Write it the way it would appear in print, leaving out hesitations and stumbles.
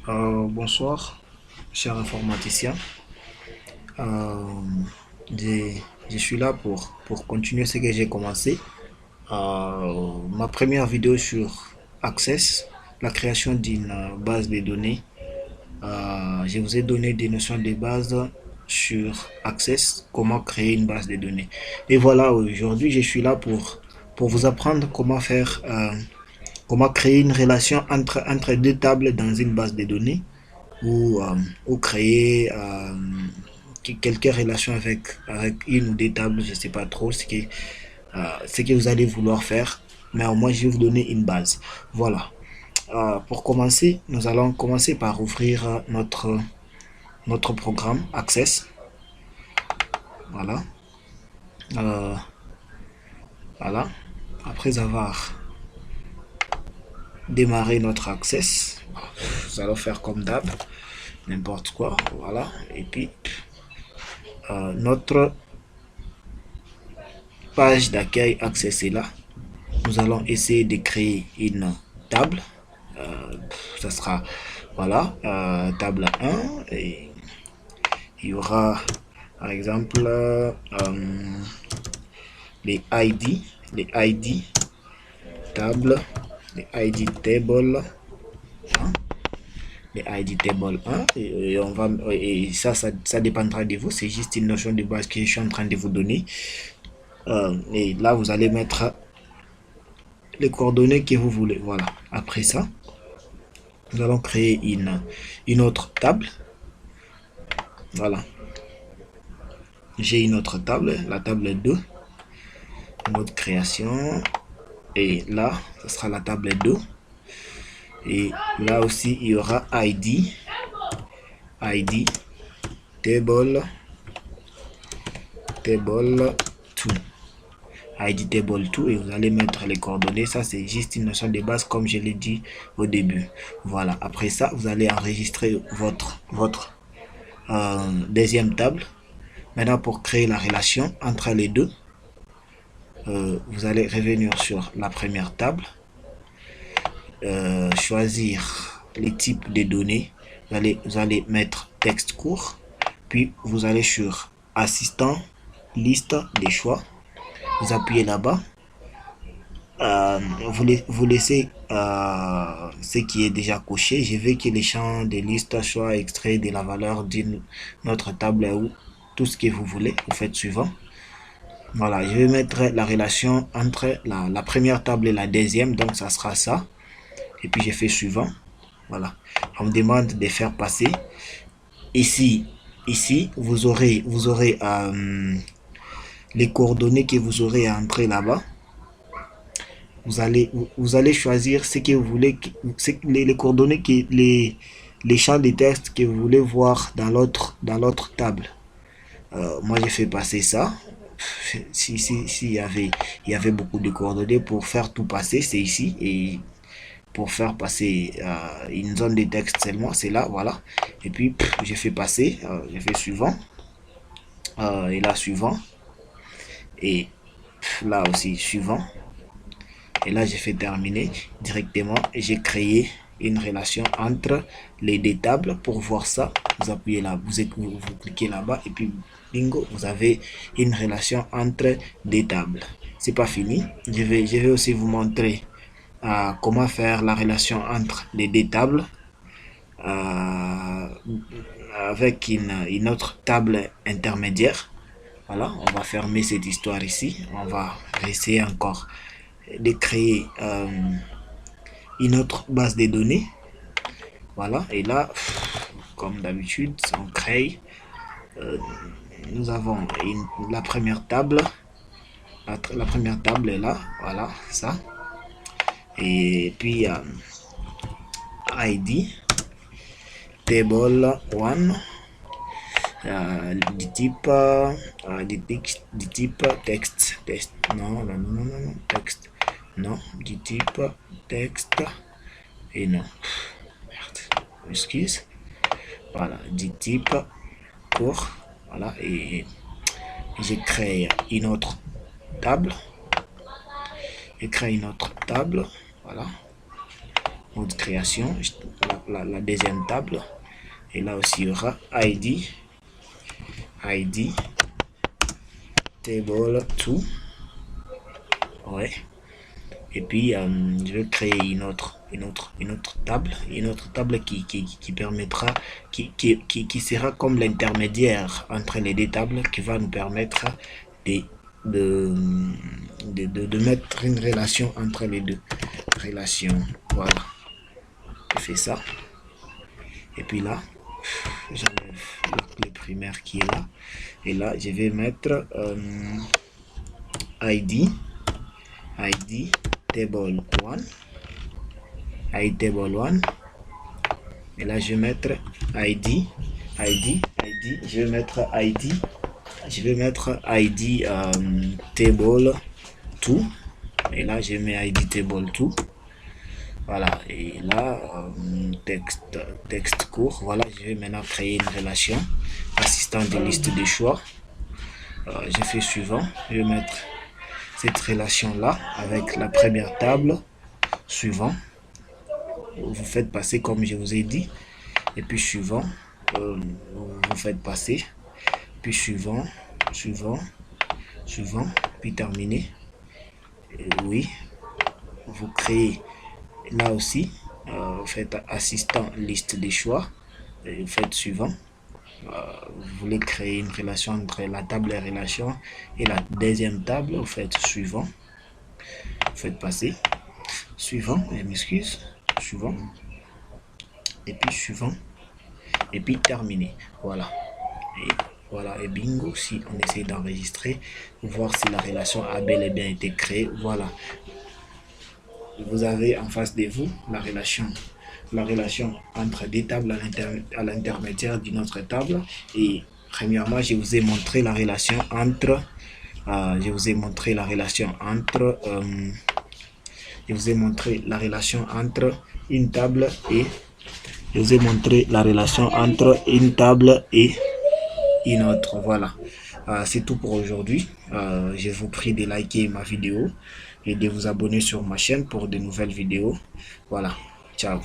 Bonsoir, cher informaticien. Euh, je, je suis là pour continuer ce que j'ai commencé. Ma première vidéo sur Access, la création d'une base de données. Je vous ai donné des notions de base sur Access, comment créer une base de données. Et voilà, aujourd'hui, je suis là pour vous apprendre comment créer une relation entre deux tables dans une base de données ou créer quelques relations avec une ou des tables, je ne sais pas trop ce que vous allez vouloir faire, mais au moins je vais vous donner une base. Voilà. Pour commencer, nous allons commencer par ouvrir notre programme Access. Voilà. Euh, voilà. Après avoir démarré notre Access, nous allons faire comme d'hab, n'importe quoi. Voilà. Et puis, notre page d'accueil Access est là. Nous allons essayer de créer une table. Ça sera, voilà, table 1. Et il y aura, par exemple, les ID, les ID table, les ID table, hein, les ID table 1. Et ça dépendra de vous. C'est juste une notion de base que je suis en train de vous donner. Et là, vous allez mettre les coordonnées que vous voulez. Voilà. Après ça, nous allons créer une autre table. Voilà. J'ai une autre table, la table 2. Mode création. Et là, ce sera la table 2. Et là aussi, il y aura ID. ID. Table. Table 2. ID table 2 et vous allez mettre les coordonnées. Ça, c'est juste une notion de base comme je l'ai dit au début. Voilà. Après ça, vous allez enregistrer votre deuxième table. Maintenant, pour créer la relation entre les deux, vous allez revenir sur la première table, choisir les types de données. Vous allez mettre texte court, puis vous allez sur assistant, liste des choix. Vous appuyez là-bas. Vous laissez ce qui est déjà coché. Je veux que les champs de liste soient extraits de la valeur d'une autre table ou tout ce que vous voulez. Vous faites suivant. Voilà, je vais mettre la relation entre la première table et la deuxième, donc ça sera ça. Et puis je fais suivant. Voilà, on me demande de faire passer. Ici, vous aurez les coordonnées que vous aurez à entrer là-bas. Vous allez choisir ce que vous voulez, les coordonnées, les champs de texte que vous voulez voir dans l'autre table. Moi, j'ai fait passer ça. Si il y avait beaucoup de coordonnées pour faire tout passer, c'est ici. Et pour faire passer une zone de texte seulement, c'est là, voilà. Et puis, j'ai fait passer, j'ai fait suivant. Et là, suivant. Et là aussi, suivant. Et là, j'ai fait terminer directement et j'ai créé une relation entre les deux tables. Pour voir ça, vous appuyez là, vous cliquez là-bas et puis bingo, vous avez une relation entre des tables. C'est pas fini. Je vais aussi vous montrer comment faire la relation entre les deux tables euh, avec une autre table intermédiaire. Voilà, on va fermer cette histoire ici. On va essayer encore de créer une autre base de données. Voilà, et là, comme d'habitude, on crée. euh, nous avons la première table. La première table est là, voilà, ça. Et puis, ID, table 1, du type texte, non, texte, non, du type texte, et non, merde, excuse, voilà, du type court, voilà, et j'ai créé une autre table, voilà, mode création, la deuxième table. Et là aussi, il y aura ID, table 2. Ouais. Et puis, je vais créer une autre table qui permettra, qui sera comme l'intermédiaire entre les deux tables, qui va nous permettre de mettre une relation entre les deux relations. Voilà, je fais ça. Et puis là, j'enlève la clé primaire qui est là. Et là, je vais mettre ID table 1, table 1. Et là, je vais mettre ID, je vais mettre ID table 2. Et là, je mets ID table 2. Voilà, et là, texte court. Voilà, je vais maintenant créer une relation assistant de liste de choix. Je fais suivant, je vais mettre cette relation là avec la première table. Suivant, vous faites passer comme je vous ai dit, et puis suivant, vous faites passer, puis suivant, puis terminer. Et oui, vous créez là aussi, vous faites assistant liste des choix, et vous faites suivant. Vous voulez créer une relation entre la table et relation et la deuxième table, vous faites suivant, vous faites passer, suivant, je m'excuse, suivant, et puis suivant, et puis terminer. Voilà. Et voilà, et bingo, si on essaie d'enregistrer, voir si la relation a bel et bien été créée. Voilà. Vous avez en face de vous la relation entre deux tables à l'intermédiaire d'une autre table. Et premièrement, je vous ai montré la relation entre une table et une autre. Voilà. C'est tout pour aujourd'hui. Je vous prie de liker ma vidéo et de vous abonner sur ma chaîne pour de nouvelles vidéos. Voilà. Ciao.